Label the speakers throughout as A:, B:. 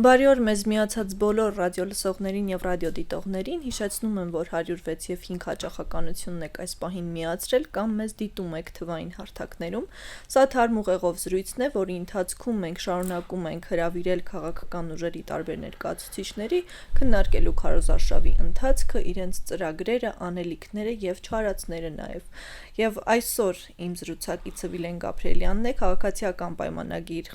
A: Բարի օր մեզ միացած բոլոր ռադիոլսողներին եւ ռադիոդիտողներին, հիշեցնում եմ, որ 106 եւ 5 հաճախականությունն եք այս պահին միացրել կամ մեզ դիտում եք թվային հարթակներում։ Սա թարմ ուղեղով զրույցն է, որի ընթացքում մենք շարունակում ենք հրավիրել քաղաքական ուժերի տարբեր ներկայացուցիչների, քննարկելու քարոզարշավի ընթացքը, իրենց ծրագրերը, անելիքները եւ չարածները նաեւ։ Եվ այսօր իմ զրուցակիցը Վիլեն Գաբրիելյանն է, քաղաքացիական պայմանագիր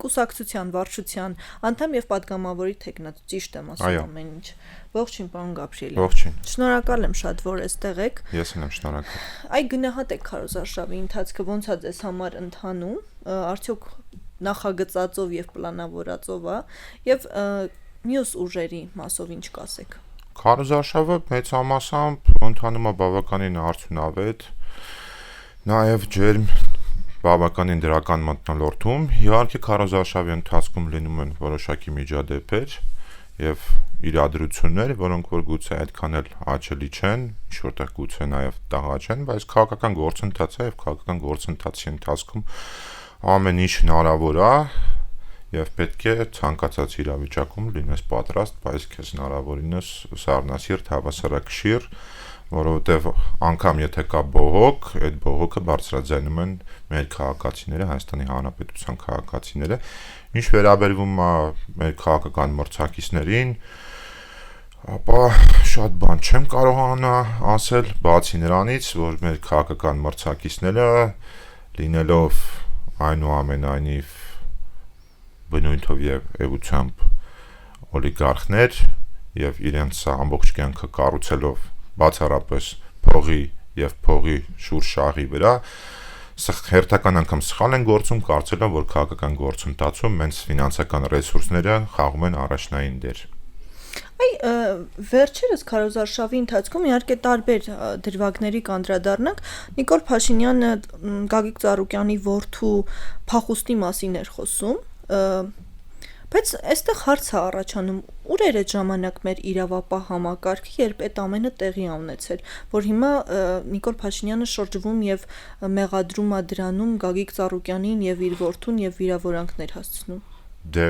A: կուսակցության վարչության անդամ եւ падգամավորի տեխնաց, ճիշտ եմ ասում ամեն ինչ։ Ողջույն, պարոն Գաբրիելյան։
B: Ողջույն։
A: Շնորհակալ եմ շատ, որ այստեղ եք։
B: Ես եմ շնորհակալ։
A: Այ գնահատեք քարոզարշավի ընթացքը ոնց է ձեզ համար ընթանում, արդյոք նախագծածով եւ պլանավորածով է, եւ մյուս ուժերի մասով ինչ կասեք։
B: Քարոզարշավը մեծ համասամբ ընթանում է բավականին արդյունավետ, նաեւ ջերմ բավականին դրական մթնոլորտում։ Իհարկե քարոզարշավի ընթացքում լինում են որոշակի միջադեպեր եւ իրադրություններ, որոնք որ գուցե այդքան էլ հաճելի չեն, ինչ որտեղ գուցե նաեւ տաղաճ են, բայց քաղաքական գործընթաց է եւ քաղաքական գործընթացի ընթացքում ամեն ինչ հնարավոր է եւ պետք է ցանկացած իրավիճակում լինես պատրաստ, բայց քեզ հնարավորինս սառնասիրտ հավասարակշիռ, որովհետև անգամ եթե կա բողոք, այդ բողոքը բարձրաձայնում են մեր քաղաքացիները, Հայաստանի Հանրապետության քաղաքացիները, ինչ վերաբերվում է մեր քաղաքական մրցակիցներին, ապա շատ բան չեմ կարողանա ասել, բացի նրանից, որ մեր քաղաքական մրցակիցները լինելով այնուամենայնիվ բնույթով եւ էությամբ օլիգարխներ եւ իրենց ամբողջ կյանքը կառուցելով բացառապես փողի եւ փողի շուրջ շահի վրա հերթական անգամ սխալ են գործում, կարծելով որ քաղաքական գործընթացում մենց ֆինանսական ռեսուրսները խաղում են առաջնային դեր։
A: Այ վերջերս քարոզարշավի ընթացքում իհարկե տարբեր դրվագների կանդրադառնանք, Նիկոլ Փաշինյանը Գագիկ Ծառուկյանի որդու փախուստի մասին էր խոսում, բայց այստեղ հարց է առաջանում, ուր էր այդ ժամանակ մեր իրավապահ համակարգը, երբ այդ ամենը տեղի ունեցել, որ հիմա Նիկոլ Փաշինյանը շրջվում եւ մեղադրում է դրանում Գագիկ Ծառուկյանին եւ իր որդուն եւ վիրավորանքներ հասցնում։
B: Դե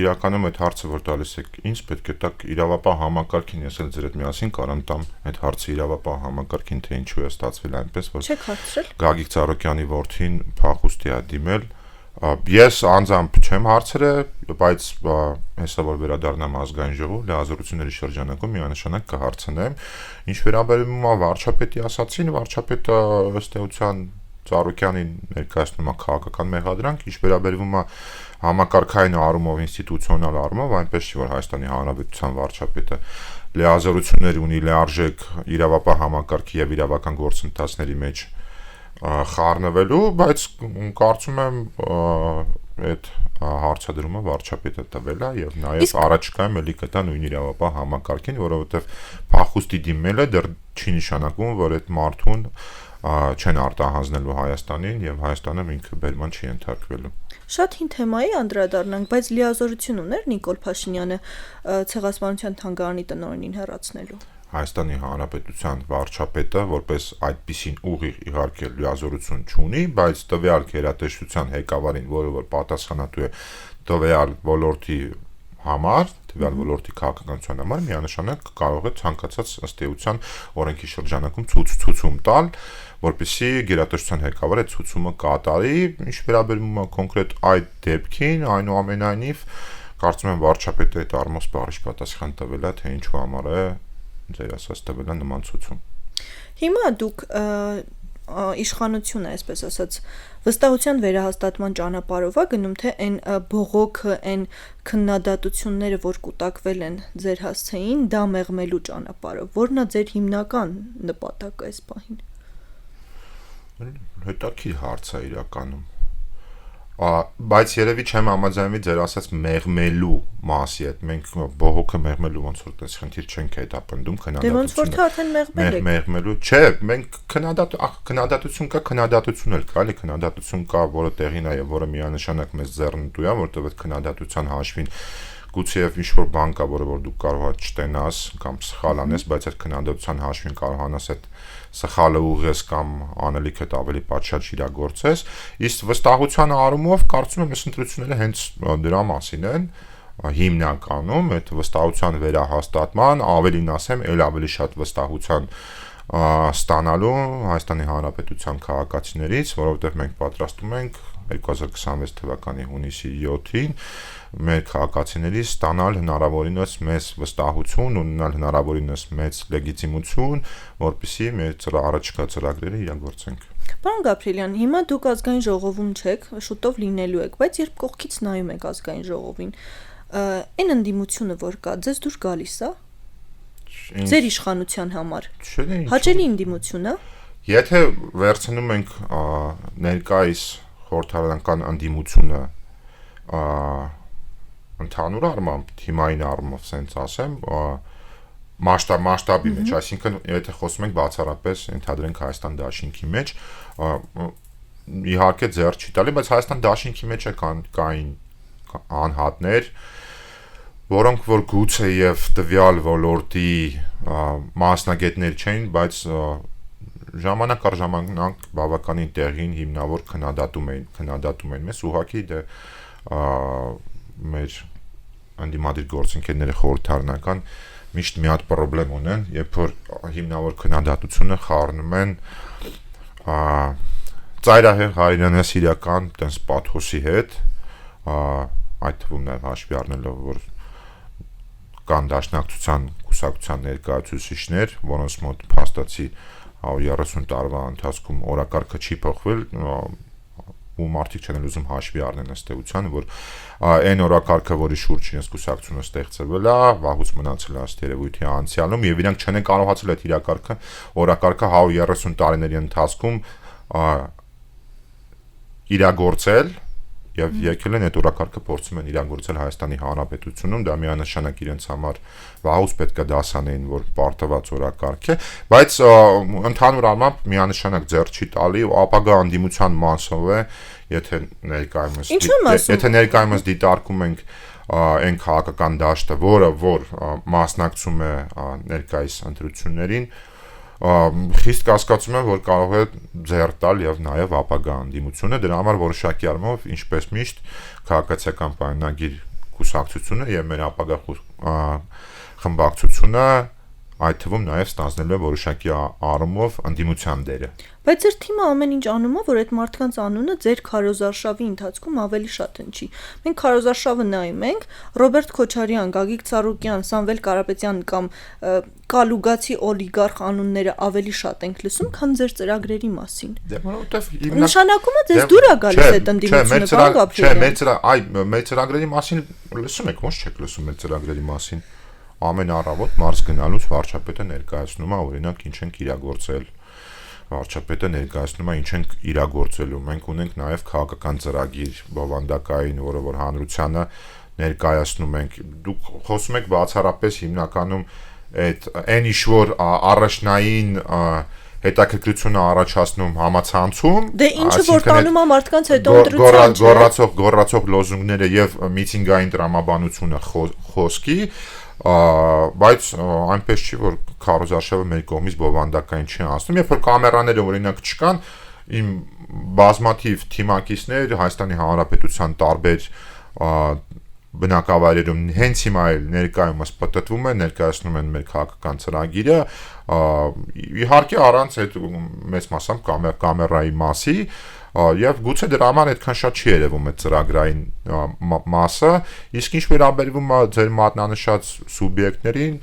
B: իրականում այդ հարցը որ տալիս եք ինձ պետք է տակ իրավապահ համակարգին, ես էլ ձեր հետ միասին կարամ տամ այդ հարցը իրավապահ համակարգին, թե ինչու է ստացվել այնպես, որ
A: Չեք հարցրել։
B: Գագիկ Ծառուկյանի որդին փախուստի է դիմել։ Ես անձամբ չեմ հարցրել, բայց հեսա որ վերադառնամ ազգային ժողով, լիազորությունների շրջանակում միանշանակ կհարցնեմ։ Ինչ վերաբերում է վարչապետի ասացին, վարչապետը ըստ էության Ծառուկյանին ներկայացնում է քաղաքական մեղադրանք, ինչ վերաբերում է համակարգային առումով, ինստիտուցիոնալ առումով, այնպես չի որ Հայաստանի Հանրապետության վարչապետը լիազորություններ ունի լիարժեք իրավապահ համակարգի եւ իրավական գործընթացների մեջ խառնվելու, բայց կարծում եմ այդ հարցադրումը վարչապետը տվել է եւ նաեւ առաջկայում էլի կտա նույն իրավապահ համակարգին, որովհետեւ փախուստի դիմելը դեռ չի նշանակում, որ այդ մարդուն չեն արտահանձնելու Հայաստանին եւ Հայաստանը ինքը բերման չի ենթարկվելու։
A: Շատ հին թեմայի անդրադառնանք, բայց լիազորություն ուներ Նիկոլ Փաշինյանը ցեղասպանության թանգարանի տնօրենին հեռացնելու։
B: Հայաստանի Հանրապետության վարչապետը որպես այդպիսին ուղիղ իհարկե լիազորություն չունի, բայց տվյալ գերատեսչության ղեկավարին, որը որ պատասխանատու է տվյալ ոլորտի համար, տվյալ ոլորտի քաղաքականության համար, միանշանակ կարող է ցանկացած ըստ էության օրենքի շրջանակում ցուցում տալ, որպեսզի գերատեսչության ղեկավարը ցուցումը կատարի, ինչ վերաբերում է կոնկրետ այդ դեպքին, այնուամենայնիվ կարծում եմ վարչապետը այդ առումով սպառիչ պատասխան տվել է, թե ինչու համար է ձեր ասած տվել է նման ցուցում։
A: Հիմա դուք իշխանությունը, այսպես ասած, վստահության վերահաստատման ճանապարհով է գնում, թե այն բողոքը, այն քննադատությունները, որ կուտակվել են ձեր հասցեին, դա մեղմելու ճանապարհով, որն է ձեր հիմնական նպատակը այս պահին։
B: Հետաքրքիր հարց է իրականում։ Բայց երևի չեմ համաձայնվի ձեր ասած մեղմելու մասի հետ, մենք բողոքը մեղմելու ոնց որ տես խնդիր չենք հետապնդում,
A: քննադատությունը։ Դե ոնց որ թե արդեն մեղմել եք։
B: Մեղմելու, չէ, մենք քննադատություն կա, քննադատություն էլ կա, էլի քննադատություն կա, որը տեղին է եւ որը միանշանակ մեզ ձեռնտու է, որտեղ այդ քննադատության հաշվին գուցեև ինչ-որ բան կա, որը որ դու կարող ես չտենաս կամ սխալ անես, բայց այդ քննադատության հաշվին կարողանաս այդ սխալը ուղղես կամ անելիքդ ավելի պատշաճ իրագործես, իսկ վստահության առումով կարծում եմ այս ընտրությունները հենց դրա մասին են, հիմնականում այդ վստահության վերահաստատման, ավելին ասեմ, ել ավելի շատ վստահության ստանալու Հայաստանի Հանրապետության քաղաքացիներից, որովհետև մենք պատրաստում ենք 2026 թվականի հունիսի 7-ին մեր քաղաքացիներից ստանալ հնարավորինս մեծ վստահություն, ունենալ հնարավորինս մեծ լեգիտիմություն, որպեսզի մեր առաջիկա ծրագրերը իրագործենք։
A: Պարոն Գաբրիելյան, հիմա դուք ազգային ժողովում չեք, շուտով լինելու եք, բայց երբ կողքից նայում եք ազգային ժողովին, այն ընդդիմությունը, որ կա, ձեզ դուր գալիս է։ Ձեր իշխանության համար։ Հաճելի ընդդիմություն է։
B: Եթե վերցնում ենք ներկայիս խորհրդարանական ընդդիմությունը ընդհանուր առմամբ, թիմային առումով, ասենց ասեմ, մասշտաբի մեջ, այսինքն եթե խոսում ենք բացառապես ընդհանրենք Հայաստան դաշինքի մեջ, իհարկե ձեռ չի տալի, բայց Հայաստան դաշինքի մեջ կային անհատներ, որոնք որ գուցե եւ տվյալ ոլորտի մասնագետներ չէին, բայց ժամանակ առ ժամանակ բավականին տեղին հիմնավոր քննադատում էին մեզ, ուղղակի դե մեր անդիմադիր գործընկերները խորհրդարանական միշտ մի հատ խնդրեմ ունեն, երբ որ հիմնավոր քննադատությունը խառնում են ծայրահեղ հայրենասիրական տես պաթոսի հետ, այդ թվում նաև հաշվի առնելով, որ կան դաշնակցության կուսակցության ներկայացուցիչներ, որոնց մոտ փաստացի 30 տարվա ընթացքում օրակարգը չի փոխվել, ու մարդիկ չեն ուզում հաշվի առնել ըստ էության, որ այն օրակարգը, որի շուրջ իրենց կուսակցությունը ստեղծվել է, վաղուց մնացել է ըստ երևույթի անցյալում, եւ իրենք չեն կարողացել այդ օրակարգը 30 տարիների ընթացքում իրագործել եւ եկել են այդ օրակարգը փորձում են իրագործել Հայաստանի Հանրապետությունում, դա միանշանակ իրենց համար վաղուց պետք է դասանեին, որ պարտված օրակարգ է, բայց ընդհանուր առմամբ միանշանակ ձեռ չի տալի ու ապագա անդիմության մասով է, եթե ներկայումս դիտարկում ենք այն քաղաքական դաշտը, որ մասնակցում է ներկայիս ընտրություններին, խիստ կասկածում եմ, որ կարող է ձեռ տալ եւ նաեւ ապագա անդիմությունը, դրա համար որոշակի առումով, ինչպես միշտ, քաղաքացիական պայմանագիր կուսակցությունը եւ մեր ապագա խմբակցությունը այդ թվում նաեւ ստանձնելու է որոշակի առումով անդիմության դերը։
A: Բայց ձեր թիմը ամեն ինչ անում է, որ այդ մարդկանց անունը ձեր քարոզարշավի ընթացքում ավելի շատ հնչի։ Մենք քարոզարշավը նայում ենք, Ռոբերտ Քոչարյան, Գագիկ Ծառուկյան, Սամվել Կարապետյան կամ կալուգացի օլիգարխ անունները ավելի շատ ենք լսում, քան ձեր ծրագրերի մասին։
B: Դե որովհետեւ
A: նշանակում է ձեզ դուր է գալիս այդ ընդդիմությունը, բան Գաբրիելյան։
B: Մեր ծրագրերի մասին լսում եք, ո՞նց չեք լսում մեր ծրագրերի մասին։ Ամեն առավոտ մարզ գնալուց վարչապետը ներկայացնում է, օրինակ, ինչ ենք իրագործել։ Վարչապետը ներկայացնում է, ինչ ենք իրագործելու։ Մենք ունենք նաև քաղաքական ծրագիր բովանդակային, որը որ հանրությանը ներկայացնում ենք։ Դուք խոսում եք բացառապես հիմնականում այն ինչ որ առաջնային հետաքրքրությունը առաջացնում համացանցում,
A: դե ինչը որ տանում է մարդկանց հետո ընտրության
B: գոռացող լոզունգները եւ միթինգային տրամաբանությունը խոսքի, բայց այնպես չի, որ քարոզարշավը մեր կողմից բովանդակային չի անցնում, երբ որ կամերաները օրինակ չկան, իմ բազմաթիվ թիմակիցներ Հայաստանի Հանրապետության տարբեր բնակավայրերում հենց հիմա էլ ներկայումս պատտվում են, ներկայացնում են մեր քաղաքական ծրագիրը, իհարկե առանց այդ մեծ մասամբ կամերայի մասի, եւ գուցե դրա համար այդքան շատ չի երևում այդ ծրագրային մասը, իսկ ինչ վերաբերվում է ձեր մատնանշած սուբյեկտներին,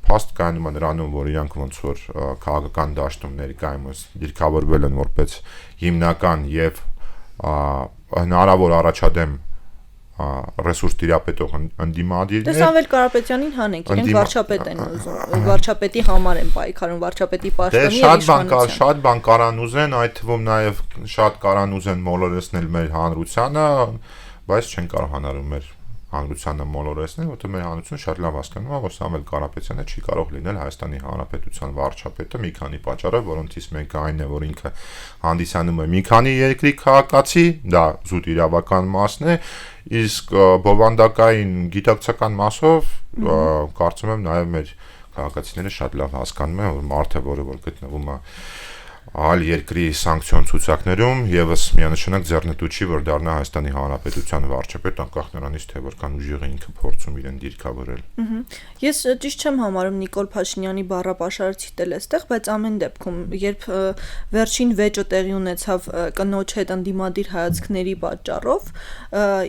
B: փաստ կայանում է նրանում, որ իրանք ոնց որ քաղաքական դաշտում ներկայումս դիրքավորվել են որպես հիմնական եւ հնարավոր առաջադեմ ռեսուրս տիրապետող ընդդիմադիրներ։
A: Սամվել Կարապետյանին հանենք, իրենք վարչապետ են ուզում, վարչապետի համար են պայքարում, վարչապետի պաշտոնի
B: իշխանության։ Շատ բան կարան ուզեն, այդ թվում նաև շատ կարան ուզեն մոլորեցնել մեր հանրությանը, բայց չեն կարողանալու մեր հանրությանը մոլորեցնել, որտեղ մեր հանրությունը շատ լավ հասկանում է, որ Սամվել Կարապետյանը չի կարող լինել Հայաստանի Հանրապետության վարչապետը մի քանի պատճառով, որոնցից մեկը այն է, որ ինքը հանդիսանում է մի քանի երկրի քաղաքացի, դա զուտ իրավական մասն է, իսկ բովանդակային գիտակցական մասով կարծում եմ նաև մեր քաղաքացիները շատ լավ հասկանում են, որ մարդը, որը որ գտնվում է այլ երկրի սանկցիոն ցուցակներում եւս միանշանակ ձեռնտու չի, որ դառնա Հայաստանի Հանրապետության վարչապետ, անկախ նրանից, թե որքան ուժեղ է ինքը փորձում իրեն դիրքավորել։
A: Ես ճիշտ չեմ համարում Նիկոլ Փաշինյանի բառապաշարը ցիտել էստեղ, բայց ամեն դեպքում, երբ վերջին վեճը տեղի ունեցավ կնոջ հետ ընդդիմադիր հայացքների պատճառով,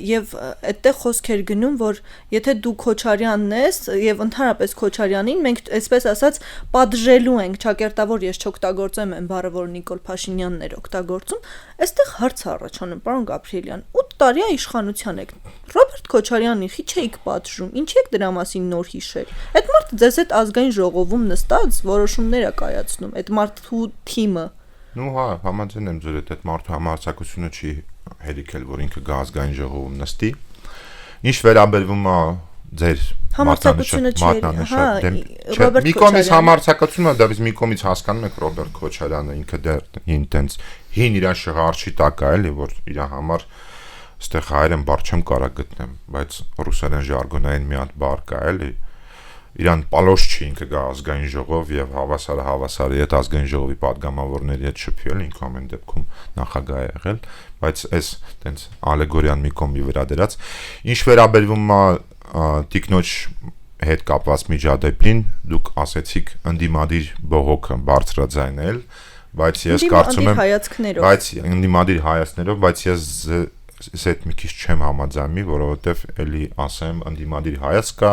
A: եւ այդտեղ խոսք էր գնում, որ եթե դու Քոչարյանն ես եւ ընդհանրապես Քոչարյանին, մենք այսպես ասած պատժելու ենք, ճակերտավոր ես չօգտագործեմ այն բառը, որ Նիկոլ Փաշինյանն էր օգտագործում, այստեղ հարց առաջանում, պարոն Գաբրիելյան, 8 տարի է իշխանության եք։ Ռոբերտ Քոչարյանին ի՞նչ եք պատժում, ինչի եք դրա մասին նոր հիշել։ Այդ մարդը ձեզ հետ ազգային ժողովում նստած որոշումներ է կայացնում, այդ մարդու թիմը։
B: Ну հա, համաձայն եմ ձեր հետ, այդ մարդու համարձակությունը չի հերիքել, որ ինքը գա ազգային ժողովում նստի։ Ինչ վերաբերվում է ձեր
A: համարձակությունը
B: մի կողմից համարձակությունը, դեռ մի կողմից հասկանում եք Ռոբերտ Քոչարյանը ինքը դեռ ինտենս հին իր շղարշի տակ է, էլի, որ իր համար այստեղ հայերեն բառ չեմ կարա գտնեմ, բայց ռուսերեն ժարգոնային մի հատ բառ կա, էլի, իրան պալոշ չի ինքը գա ազգային ժողով եւ հավասարի հետ ազգային ժողովի падգամավորների հետ շփի, էլի, ինքը ամեն դեպքում նախագահ է եղել, բայց այս տենց ալեգորիան մի կողմի վրա դրած, ինչ վերաբերվում է տիկնոջ հետ կապված միջադեպին, դուք ասեցիք ընդդիմադիր բողոքը բարձրաձայնել, բայց ես կարծում եմ, բայց ընդդիմադիր հայացքներով, բայց ես այդ մի քիչ չեմ համաձայնի, որովհետև էլի ասեմ, ընդդիմադիր հայացք կա,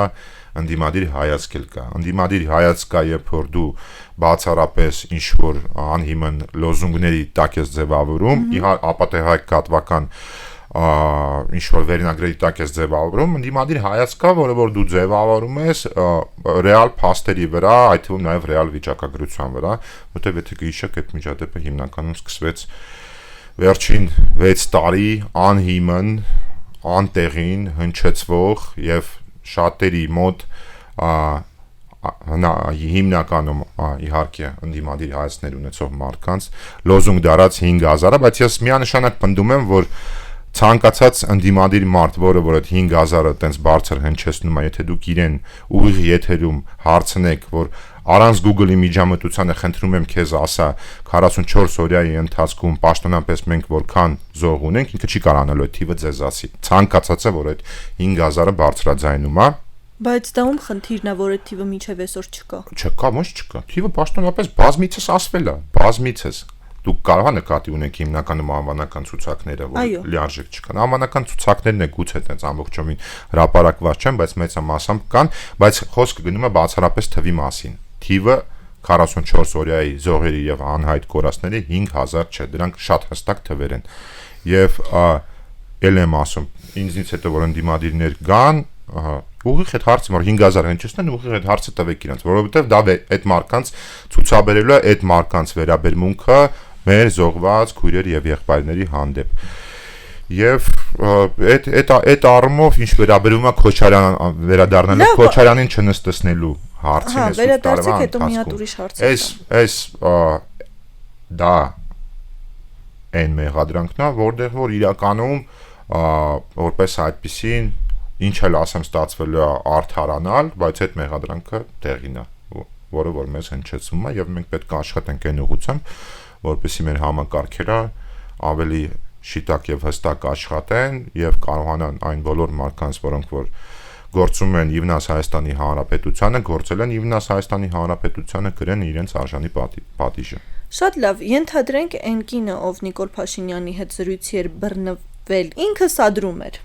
B: ընդդիմադիր հայացք էլ կա։ Ընդդիմադիր հայացք կա, երբ որ դու բացառապես ինչ որ անհիմն լոզունգների տակ ես ձևավորում, ապատեհայկատվական ինչ որ վերնագրերի տակ ես ձևավորում, ընդդիմադիր հայացք կա, որը որ դու ձևավորում ես ռեալ փաստերի վրա, այդ թվում նաև ռեալ վիճակագրության վրա, որտեղ եթե գիշեք այդ միջադեպը հիմնականում սկսվեց վերջին 6 տարի անհիմն, անտեղին, հնչեցվող եւ շատերի մոտ հիմնականում իհարկե ընդդիմադիր հայացքներ ունեցող մարդկանց լոզունգ դարած 5000-ը, բայց ես միանշանակ պնդում եմ, որ ցանկացած ընդդիմադիր մարդ, որը որ այդ 5000-ը տենց բարձր հնչեցնում է, եթե դուք իրեն ուղիղ եթերում հարցնեք, որ առանց Google-ի միջամտությանը խնդրում եմ քեզ ասա 44 օրյայի ընթացքում պաշտոնապես մենք որքան զոհ ունենք, ինքը չի կարողանալու այդ թիվը ձեզ ասի։ Ցանկացածը, որ այդ 5000-ը բարձրաձայնում է,
A: բայց դա ում խնդիրն է, որ այդ թիվը միջև այսօր չկա։
B: Չկա, ոչ չկա։ Թիվը պաշտոնապես բազմիցս ասվել է, բազմիցս։ Դուք կարող եք նկատի ունեք հիմնականում անվանական ցուցակները, որ լիարժեք չկան։ Անվանական ցուցակներն է գուցե այդպես ամբողջովին հրապարակված չեն, բայց մեծամասամբ կան, բայց խոսքը գնում է բացառապես թվի մասին։ Թիվը 44 օրյայի զոհերի եւ անհայտ կորածների 5000 չէ, դրանք շատ հստակ թվեր են։ Եվ ել եմ ասում, ինձնից հետո որ ընդդիմադիրներ կան, ուղիղ այդ հարցը որ 5000 հնչեցնեն, ուղիղ այդ հարցը տվեք իրանց, որովհետեւ դա այդ մարկանց ցուցաբերելու է այդ մարկանց վերաբերմունքը մեր զոհված քույրեր եւ եղբայրների հանդեպ։ Եվ այդ առումով ինչ վերաբերում է Քոչարյան վերադառնալու Քոչարյանին չնստեցնելու հարցին
A: էս վերադարձեք հետո մի հատ ուրիշ հարց։
B: Այս դա այն մեղադրանքն է, որտեղ որ իրականում որպես այդպեսին ինչ էլ ասեմ ստացվելու է արդարանալ, բայց այդ մեղադրանքը տեղին է, որը որ մեզ հնչեցնում է եւ մենք պետք է աշխատենք այն ուղղությամբ, որպեսզի մեր համակարգերը ավելի շիտակ եւ հստակ աշխատեն եւ կարողանան այն բոլոր մարդկանց, որոնք որ գործում են Իվնաս Հայաստանի Հանրապետությանը, գործել են Իվնաս Հայաստանի Հանրապետությանը, կրեն իրենց արժանի պատիժը։
A: Շատ լավ, ենթադրենք այն կինը, ով Նիկոլ Փաշինյանի հետ զրույցի էր բռնվել, ինքը սադրում էր։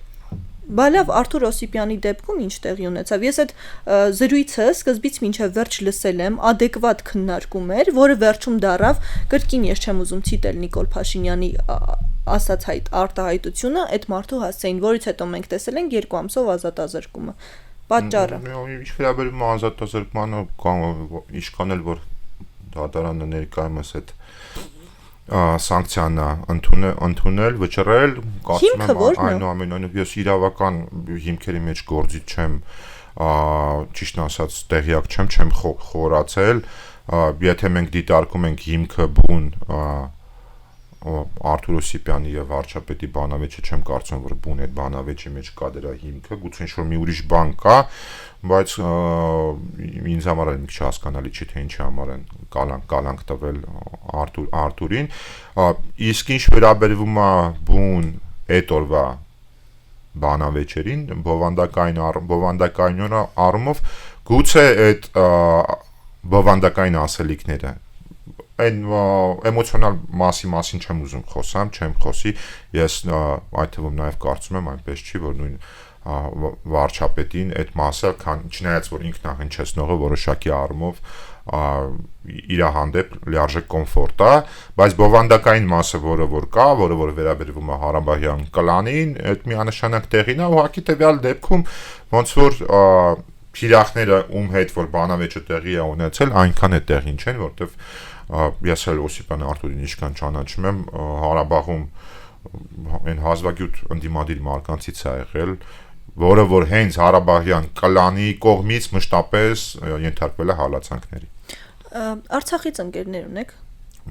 A: Բալավ Արթուր Օսիպյանի դեպքում ինչ տեղի ունեցավ։ Ես այդ զրույցը սկզբից մինչև վերջ լսել եմ, adekvat քննարկում էր, որը վերջում դարավ, կրկին ես չեմ ուզում ցիտել Նիկոլ Փաշինյանի ասած արտահայտությունը այդ մարդու հասցեին, որից հետո մենք տեսել ենք 2 ամսով ազատազրկումը։ Պատճառը։
B: Ինչ վերաբերում է ազատազրկմանը, ինչքան էլ որ դատարանը ներկայումս այդ սանկցիան ընդունել, վճռել, կարծում եմ այնուամենայնիվ ես իրավական հիմքերի մեջ գործիչ չեմ, ճիշտ ասած տեղյակ չեմ խորացել, եթե մենք դիտարկում ենք հիմքը բուն Արթուր Օսիպյանի եւ վարչապետի բանավեճը չեմ կարծում որ բուն այդ բանավեճի մեջ կա դրա հիմքը, գուցե ինչ-որ մի ուրիշ բան կա, բայց ինձ համար էլ մի քիչ հասկանալի չի թե ինչի համար են կալանք տվել Արթուրին, իսկ ինչ վերաբերվում է բուն այդ օրվա բանավեճերին, բովանդակային առումով գուցե այդ բովանդակային ասելիքները այն էմոցիոնալ մասին չեմ ուզում չեմ խոսի, ես այդ թվում նաև կարծում եմ այնպես չի, որ նույն վարչապետին այդ մասը, չնայած որ ինքն է հնչեցնողը որոշակի առումով իր հանդեպ լիարժեք կոմֆորտ է, բայց բովանդակային մասը, որը որ վերաբերվում է Ղարաբաղյան կլանին, այդ միանշանակ տեղին է, ուղղակի տվյալ դեպքում ոնց որ թիրախները ում հետ որ բանավեճը տեղի է ունեցել, այնքան է տեղին չեն, որտեվ ես էլ Օսիպյան Արթուրին ինչքան ճանաչում եմ, Ղարաբաղում այն հազվագյուտ ընդդիմադիր մարկանցից է եղել, որը որ հենց Ղարաբաղյան կլանի կողմից մշտապես ենթարկվել է հալածանքների։
A: Արցախից ընկերներ ունեք։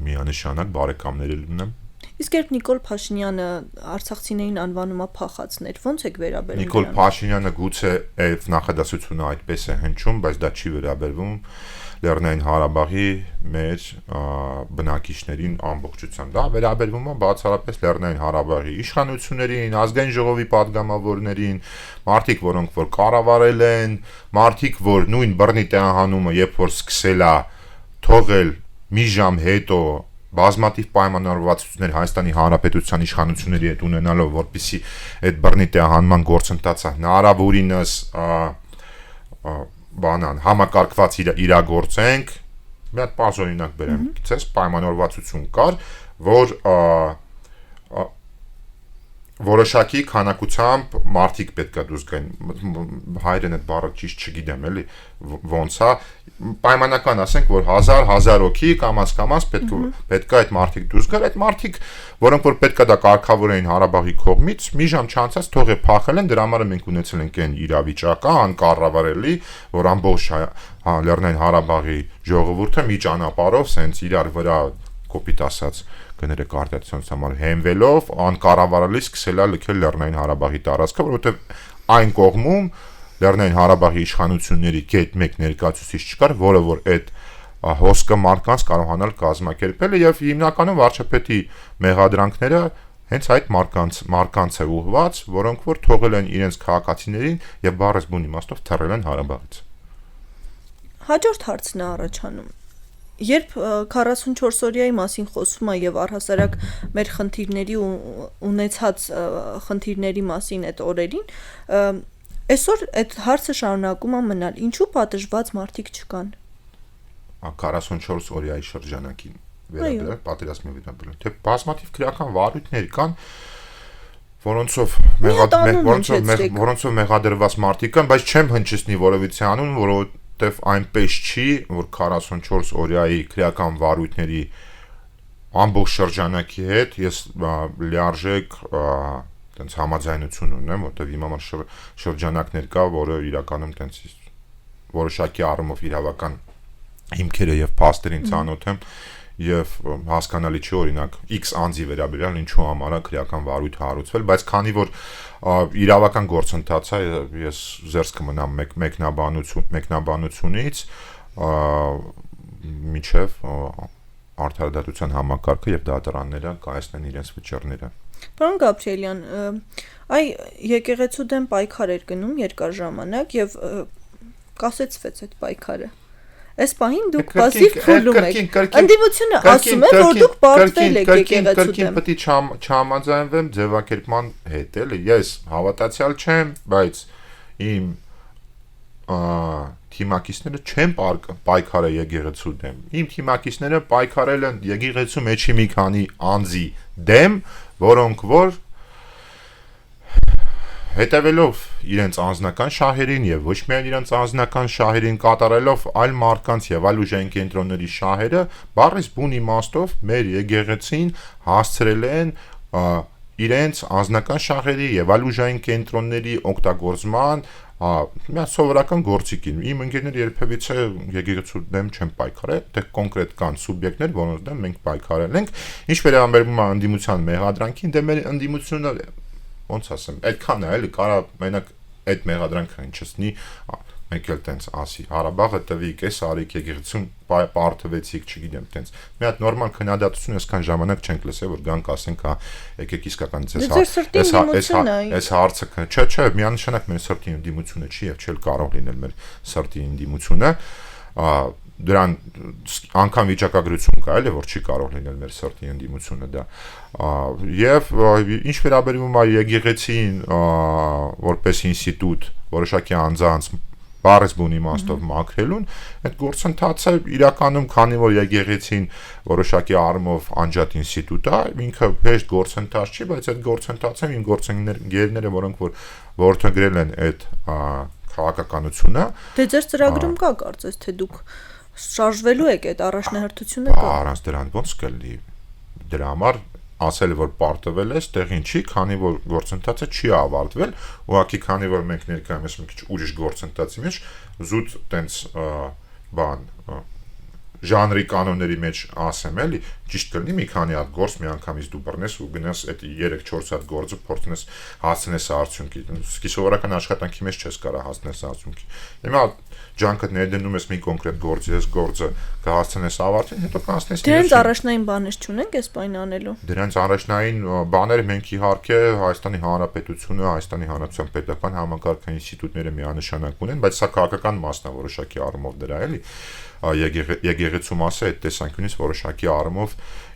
B: Միանշանակ բարեկամներ ունեմ։
A: Իսկ երբ Նիկոլ Փաշինյանը արցախցիներին անվանում է փախածներ, ոնց եք վերաբերում։
B: Նիկոլ Փաշինյանը գուցե այդ նախադասությունը այդպես է հնչում, բայց դա չի վերաբերվում Լեռնային Ղարաբաղի մեր բնակիչներին ամբողջությամբ, դա վերաբերվում է բացառապես Լեռնային Ղարաբաղի իշխանություններին, ազգային ժողովի падգամավորներին, մարդիկ, որոնք որ կառավարել են, մարդիկ, որ նույն բռնի տեղահանումը, երբ որ սկսել է թողել մի ժամ հետո բազմաթիվ պայմանավորվածություններ Հայաստանի Հանրապետության իշխանությունների հետ ունենալով, որպեսզի այդ բռնի տեղահանման գործընթացը հնարավորինս համակարգված իրագործենք, մի հատ պարզ օրինակ բերեմ, գիտես, պայմանավորվածություն կար, որ որոշակի քանակությամբ մարդիկ պետք է դուրս գային, հայերեն այդ բառը ճիշտ չգիտեմ էլի, ոնց է, պայմանական ասենք, որ 1000 հոգի կամաց պետք է այդ մարդիկ դուրս գան, այդ մարդիկ, որոնք որ պետք է դա կարգավորեին Ղարաբաղի կողմից, մի ժամ չանցած թողե փախել են, դրա համար մենք ունեցել ենք այն իրավիճակը, անկառավարելի, որ ամբողջ Լեռնային Ղարաբաղի ժողովուրդը մի ճանապարհով սենց իրար վրա կոպիտ ասած կներեք արտադրությունից համար հենվելով անկառավարելի սկսել է լքել Լեռնային Ղարաբաղի տարածքը, որովհետև այն կողմում Լեռնային Ղարաբաղի իշխանությունների գետ մեկ ներկայացուցիչ չկար, որը որ այդ հոսքը մարդկանց կարողանալ կազմակերպել եւ հիմնականում վարչապետի մեղադրանքները հենց այդ մարդկանց է ուղղված, որոնք որ թողել են իրենց քաղաքացիներին եւ բառս բուն իմաստով թռել են Ղարաբաղից։
A: Հաջորդ հարցն է առաջանում։ Երբ 44 օրյայի մասին խոսվում է եւ առհասարակ մեր խնդիրների ու ունեցած խնդիրների մասին այդ օրերին, այսօր այդ հարցը շարունակում է մնալ, ինչու պատժված մարդիկ չկան։
B: 44 օրյայի շրջանակին վերաբերել պատերազմի վերաբերել, թե բազմաթիվ քրեական վարույթներ կան, որոնցով մեղադրված մարդիկ կան, բայց չեմ հնչեցնի որևիցե անուն, որովհետև այնպես չի, որ 44 օրյայի քրեական վարույթների ամբողջ շրջանակի հետ ես լիարժեք տենց համաձայնություն ունեմ, որտեղ իմ համար շրջանակներ կա, որը իրականում տենց որոշակի առումով իրավական հիմքերը եւ փաստերին ծանոթ եմ եւ հասկանալի չի օրինակ X անձի վերաբերյալ ինչու համար է քրեական վարույթ հարուցվել, բայց քանի որ իրավական գործընթաց է, ես զերծ կմնամ մեկնաբանությունից միջև արդարադատության համակարգը եւ դատարանները կայացնեն իրենց վճիռները։
A: Պարոն Գաբրիելյան, եկեղեցու դեմ պայքար էր գնում երկար ժամանակ եւ կասեցվեց այդ պայքարը։ Այս պահին դուք пассив փուլում եք։ Ընդդիմությունը ասում է, որ դուք պարտվել եք եկեղեցու դեմ։
B: Պետք է չհամաձայնվեմ ձևակերպման հետ, էլի։ Ես հավատացյալ չեմ, բայց իմ թիմակիցները չեն պայքարել եկեղեցու դեմ։ Իմ թիմակիցները պայքարել են եկեղեցու մեջի մի քանի անձի դեմ, որոնք որ հետևելով իրենց անձնական շահերին եւ ոչ միայն իրենց անձնական շահերին կատարելով այլ մարդկանց եւ այլ ուժային կենտրոնների շահերը, բառից բուն իմաստով մեր եկեղեցին հասցրել են իրենց անձնական շահերի եւ այլ ուժային կենտրոնների օգտագործման մի սովորական գործիքին իմ ընկերները երբևիցե եկեղեցու դեմ չեն պայքարել, դե կոնկրետ կան սուբյեկտներ, որոնց դեմ մենք պայքարել ենք, ինչ վերաբերում է ընդդիմության մեղադրանքին, դե մեր ընդդիմությունը ոնց ասեմ, այդքան է, էլի կարա մենակ այդ մեղադրանքը ինչսնի մեկ էլ տենց ասի Ղարաբաղը տվի կես արիք եկեղեցուն պարտվեցիք, չգիտեմ, տենց մի հատ նորմալ քննադատություն այսքան ժամանակ չենք լսել, որ գանք ասենք, եկեք իսկականից այս հարցը չէ, միանշանակ մեր սրտի ընդդիմությունը չի եւ չէ կարող լինել մեր սրտի ընդդիմությունը, դրան անգամ վիճակագրություն կա, էլի որ չի կարող լինել մեր սրտի ընդդիմությունը դա, եւ ինչ վերաբերում է եկեղեցին որպես ինստիտուտ, որոշակի անձանց բառս բուն իմաստով մաքրելուն, այդ գործընթացը իրականում քանի որ եկեղեցին որոշակի առումով անջատ ինստիտուտ է, ինքը հեշտ գործընթաց չի, բայց այդ գործընթացը իմ գործընկերները, որոնք որ որդեգրել են այդ քաղաքականությունը,
A: դե ձեր ծրագրում կա կարծես թե դուք շարժվելու եք այդ առաջնահերթությունը կա։
B: Առանց դրան ոնց կլինի։ Դրա համար ասել որ պարտվել ես, տեղին չի, քանի որ գործընթացը չի ավարտվել, ուղղակի քանի որ մենք ներկայումս մի քիչ ուրիշ գործընթացի մեջ զուտ տենց բան ժանրի կանոնների մեջ ասեմ էլի, ճիշտ կլինի մի քանի հատ գործ մի անգամից դու բռնես ու գնաս այդ 3-4 հատ գործը փորձնես հասցնես արդյունքի։ Իսկ սովորական աշխատանքի մեջ չես կարող հասնես արդյունքի։ Հիմա ջանքդ ներդնում ես մի կոնկրետ գործի, այս գործը կհասցնես ավարտին, հետո կանցնես։
A: Դրանց առաջնային բաներ չունենք այս բանը անելու։
B: Դրանց առաջնային բաները մենք իհարկե Հայաստանի Հանրապետությունը, Հայաստանի Հանրապետության պետական համակարգային ինստիտուտները միանշանակ ունեն, բայց սա քաղաքական մասն է որոշակի առումով դրա էլի։ Եկեղեցու մասը այդ տեսանկյունից որոշակի առումով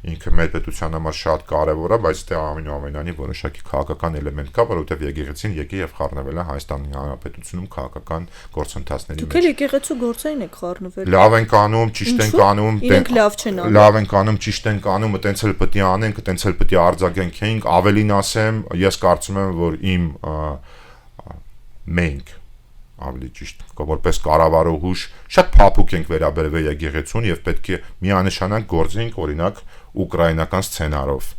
B: ինքը մեր պետության համար շատ կարևոր է, բայց դե ամենայնի որոշակի քաղաքական էլեմենտ կա, որովհետև եկեղեցին եկե եւ խառնվել է Հայաստանի Հանրապետությունում քաղաքական գործընթացների մեջ։
A: Դուք էլ եկեղեցու գործային եք խառնվել։
B: Լավ ենք անում, ճիշտ ենք անում,
A: իրենք լավ չեն անում։
B: Լավ ենք անում, ճիշտ ենք անում, այտենց էլ պետք է անենք, այտենց էլ պետք է արձագանքենք, ավելին ասեմ, ես կարծում եմ, որ իմ մենք ավելի ճիշտ որպես կառավարողուժ շատ փափուկ ենք վերաբերվել եկեղեցուն եւ պետք է միանշանակ գործենք օրինակ ուկրաինական սցենարով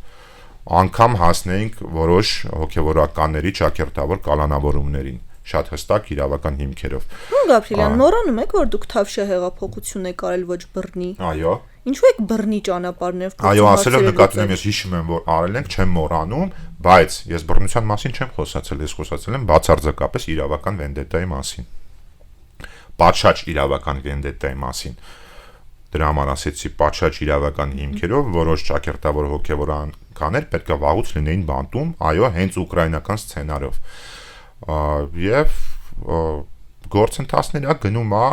B: անգամ հասնենք որոշ հոգեվորականների ճակերտավոր կալանավորումներին շատ հստակ իրավական հիմքերով։
A: Գաբրիելյան, մոռանում եք որ դուք Թավշյա հեղափոխություն եք արել ոչ բռնի։
B: Այո։
A: Ինչու եք բռնի ճանապարհներով փոխում։
B: Այո, ասելով նկատի ունեմ, ես հիշում եմ որ արել ենք, չեմ մոռանում, բայց ես բռնության մասին չեմ խոսացել, ես խոսացել եմ բացարձակապես իրավական վենդետայի մասին։ Պատշաճ իրավական վենդետայի մասին։ Դրա համար ասեցի պատշաճ իրավական հիմքերով որոշ ճակերտավոր հոգեվորանքներ պետք է վաղուց լինեին բանտում, այո, հենց ուկրաինական սցենարով։ Եվ գործընթացները գնում է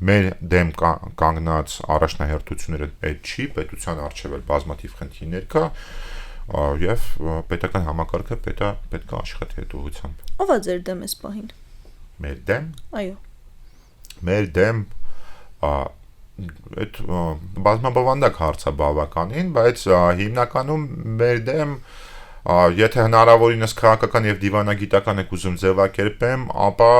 B: մեր դեմ կանգնած առաջնահերթությունները այդ չի, պետության արժեվել բազմաթիվ խնդիրներ կա եւ պետական համակարգը պետք է աշխատի այդ ուղղությամբ։
A: Ո՞վ է ձեր դեմ այս պահին։
B: Մեր դեմ։
A: Այո։
B: Մեր դեմ այդ բազմաբովանդակ հարց է բավականին, բայց հիմնականում մեր դեմ եթե հնարավորինս քաղաքական եւ դիվանագիտական եք ուզում ձևակերպեմ, ապա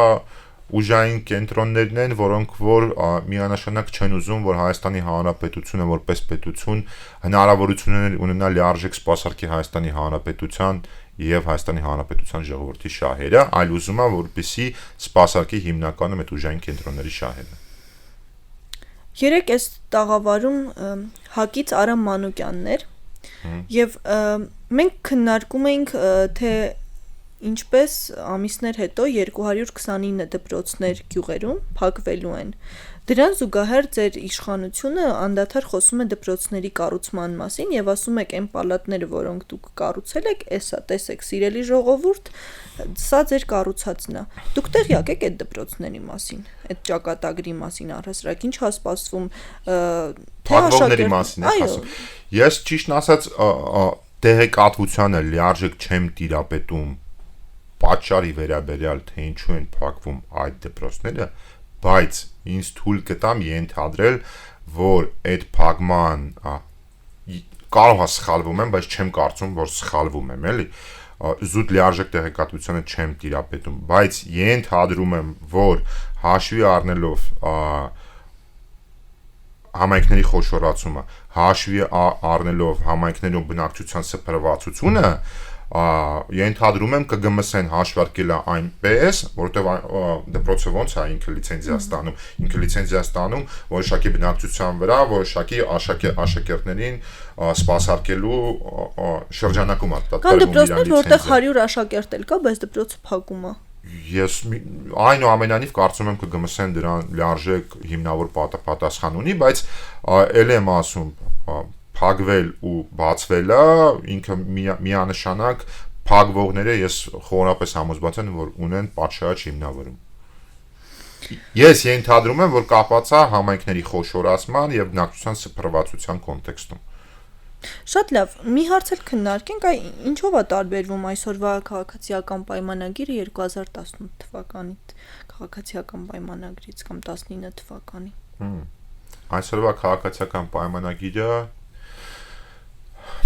B: ուժային կենտրոններն են, որոնք որ միանշանակ չեն ուզում, որ Հայաստանի Հանրապետությունը որպես պետություն հնարավորություններ ունենա լիարժեք սպասարկի Հայաստանի Հանրապետության եւ Հայաստանի Հանրապետության ժողովրդի շահերը, այլ ուզում է, որպեսզի սպասարկի հիմնականում այդ ուժային կենտրոնների շահերը։
A: Երեք այս տաղավարում հակից Արամ Մանուկյանն էր եւ մենք քննարկում էինք թե ինչպես ամիսներ հետո 229 դպրոցներ գյուղերում փակվելու են։ Դրան զուգահեռ ձեր իշխանությունը անդադար խոսում է դպրոցների կառուցման մասին եւ ասում եք այն պալատները, որոնք դուք կառուցել եք, էսա տեսեք, սիրելի ժողովուրդ, սա ձեր կառուցածն է։ Դուք տեղյակ եք այդ դպրոցների մասին, այդ ճակատագրի մասին առհասարակ ինչ հա սպասվում,
B: թե աշակերտների մասին եք ասում։ Ես ճիշտն ասած տեղեկատվությանը լիարժեք չեմ տիրապետում պատճառի վերաբերյալ թե ինչու են փակվում այդ դպրոցները, բայց ինձ թույլ կտամ ենթադրել, որ այդ փակման կարող է սխալվում եմ, բայց չեմ կարծում, որ սխալվում եմ, էլի զուտ լիարժեք տեղեկատվությանը չեմ տիրապետում, բայց ենթադրում եմ, որ հաշվի առնելով համայնքների խոշորացումը, հաշվի առնելով համայնքներում բնակչության սփռվածությունը, ենթադրում եմ ԿԳՄՍ-ն հաշվարկել է այնպես, որովհետև դպրոցը ոնց է ինքը լիցենզիա ստանում որոշակի բնակչության վրա, որոշակի աշակերտներին սպասարկելու շրջանակում է
A: կան դպրոցներ, որտեղ 100 աշակերտ էլ կա, բայց դպրոցը փակում է։
B: Ես այնուամենայնիվ կարծում եմ ԿԳՄՍ-ն դրան լիարժեք հիմնավոր պատասխան ունի, բայց ել եմ ասում, փակվել ու բացվելը ինքը միանշանակ փակվողները ես խորապես համոզված եմ, որ ունեն պատշաճ հիմնավորում։ Ես ենթադրում եմ, որ կապված է համայնքների խոշորացման եւ բնակչության սփռվածության կոնտեքստում։
A: Շատ լավ, մի հարց էլ քննարկենք, ինչով է տարբերվում այսօրվա քաղաքացիական պայմանագիրը 2018 թվականի քաղաքացիական պայմանագրից կամ 19 թվականի։
B: Այսօրվա քաղաքացիական պայմանագիրը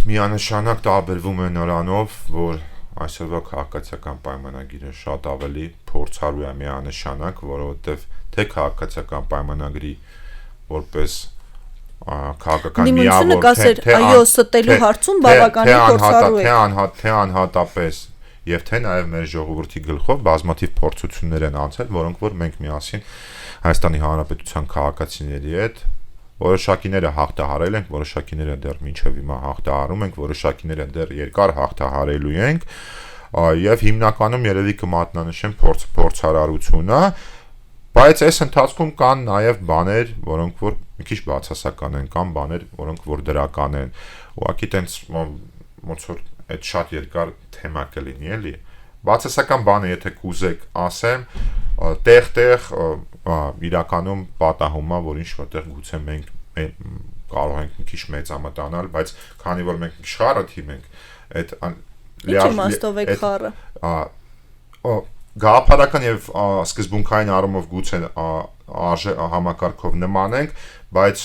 B: միանշանակ տարբերվում է նրանով, որ այսօրվա քաղաքացիական պայմանագիրը շատ ավելի փորձառու է միանշանակ, որովհետև թե քաղաքացիական պայմանագրի որպես քաղաքական միավոր
A: այո ստելու հարցում բավականին փորձառու է
B: թե անհատապես եւ թե նաեւ մեր ժողովրդի գլխով բազմաթիվ փորձություններ են անցել, որոնք որ մենք միասին Հայաստանի Հանրապետության քաղաքացիների հետ որոշակիները հաղթահարել ենք, որոշակիները դեռ մինչև հիմա հաղթահարում ենք, որոշակիները դեռ երկար հաղթահարելու ենք եւ հիմնականում երևի կմատնանշեմ փորձարարությունը, բայց այս ընթացքում կան նաեւ բաներ, որոնք որ մի քիչ բացասական են, կան բաներ, որոնք որ դրական են։ Ուղղակի տենց ոնց որ այդ շատ երկար թեմա կլինի, էլի։ Բացասական բանը, եթե կուզեք ասեմ, տեղ-տեղ իրականում պատահում է, որ ինչ որտեղ գուցե մենք կարող ենք մի քիչ մեծամտանալ, բայց քանի որ մենք իշխարը թիմ ենք, այդ
A: ինչ իմաստով է խառը։
B: Գաղափարական եւ սկզբունքային առումով գուցե արժե համակարգով նման ենք, բայց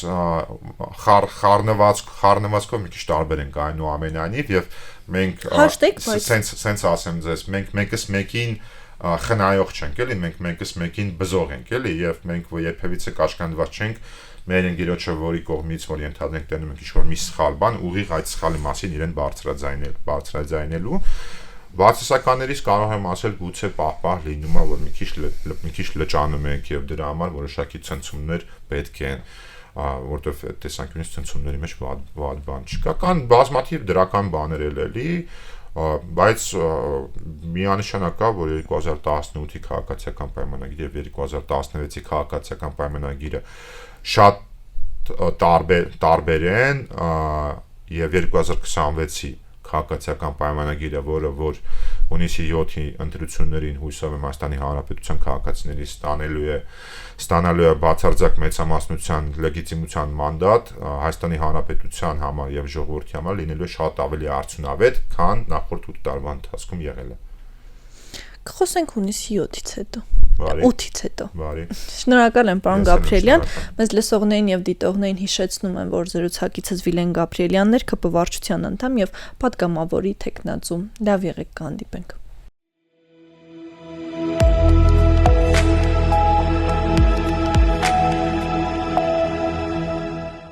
B: խառնվածքով մի քիչ տարբեր ենք այնուամենայնիվ եւ մենք սենց ասեմ ձեզ, մենք մեկս մեկին խնայող չենք, էլի, մենք մեկս մեկին բզող ենք, էլի, եւ մենք երբևիցե կաշկանդված չենք մեր ընկերոջը, որի կողմից որ ենթադրենք տենում ենք ինչ-որ մի սխալ բան, ուղիղ այդ սխալի մասին իրեն բարձրաձայնելու Բացասականներից կարող եմ ասել գուցե պահպան լինում է, որ մի քիչ լճանում ենք եւ դրա համար որոշակի ցնցումներ պետք են, որտեղ այդ տեսանկյունից ցնցումների մեջ վատ բան չկա, կան բազմաթիվ դրական բաներ էլի, բայց միանշանակ է, որ 2018-ի քաղաքացիական պայմանագիրը եւ 2016-ի քաղաքացիական պայմանագիրը շատ տարբեր են եւ 2026-ի քաղաքացիական պայմանագիրը, որը որ հունիսի 7-ի ընտրություններին հույսով եմ Հայաստանի Հանրապետության քաղաքացիների ստանալու է բացարձակ մեծամասնության լեգիտիմության մանդատ Հայաստանի Հանրապետության համար եւ ժողովրդի համար լինելու է շատ ավելի արդյունավետ, քան նախորդ 8 տարվա ընթացքում եղել է։
A: Կխոսենք հունիսի 7-ից հետո, 8-ից հետո։
B: Բարի։
A: Շնորհակալ եմ, պարոն Գաբրիելյան։ Մեզ լսողներին եւ դիտողներին հիշեցնում եմ, որ զրուցակիցս Վիլեն Գաբրիելյանն էր, ԿՊ վարչության անդամ եւ պատգամավորի թեկնածու։ Լավ եղեք, կհանդիպենք։